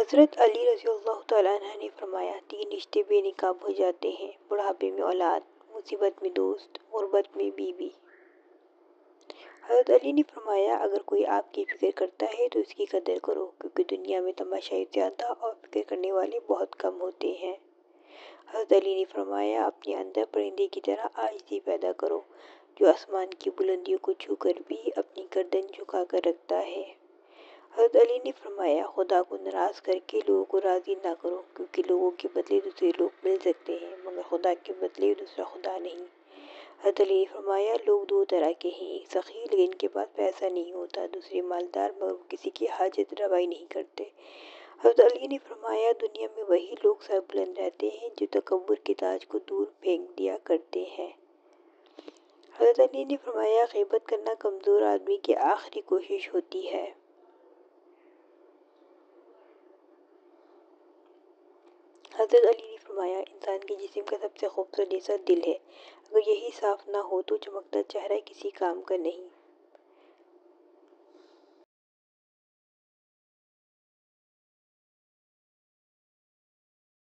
حضرت علی رضی اللہ تعالیٰ عنہ نے فرمایا، 3 رشتے بے نقاب ہو جاتے ہیں: بڑھاپے میں اولاد، مصیبت میں دوست، غربت میں بیوی۔ حضرت علی نے فرمایا، اگر کوئی آپ کی فکر کرتا ہے تو اس کی قدر کرو، کیونکہ دنیا میں تماشائی زیادہ اور فکر کرنے والے بہت کم ہوتے ہیں۔ حضرت علی نے فرمایا، اپنے اندر پرندے کی طرح عاجزی پیدا کرو، جو آسمان کی بلندیوں کو چھو کر بھی اپنی گردن جھکا کر رکھتا ہے۔ حضرت علی نے فرمایا، خدا کو ناراض کر کے لوگوں کو راضی نہ کرو، کیونکہ لوگوں کے بدلے دوسرے لوگ مل سکتے ہیں مگر خدا کے بدلے دوسرا خدا نہیں۔ حضرت علی نے فرمایا، لوگ 2 طرح کے ہیں: ایک سخی لیکن ان کے پاس پیسہ نہیں ہوتا، دوسرے مالدار مگر وہ کسی کی حاجت روائی نہیں کرتے۔ حضرت علی نے فرمایا، دنیا میں وہی لوگ سربلند رہتے ہیں جو تکبر کے تاج کو دور پھینک دیا کرتے ہیں۔ حضرت علی نے فرمایا، غیبت کرنا کمزور آدمی کی آخری کوشش ہوتی ہے۔ حضرت علی نے فرمایا، انسان کے جسم کا سب سے خوبصورت حصہ دل ہے، اگر یہی صاف نہ ہو تو چمکتا چہرہ کسی کام کا نہیں۔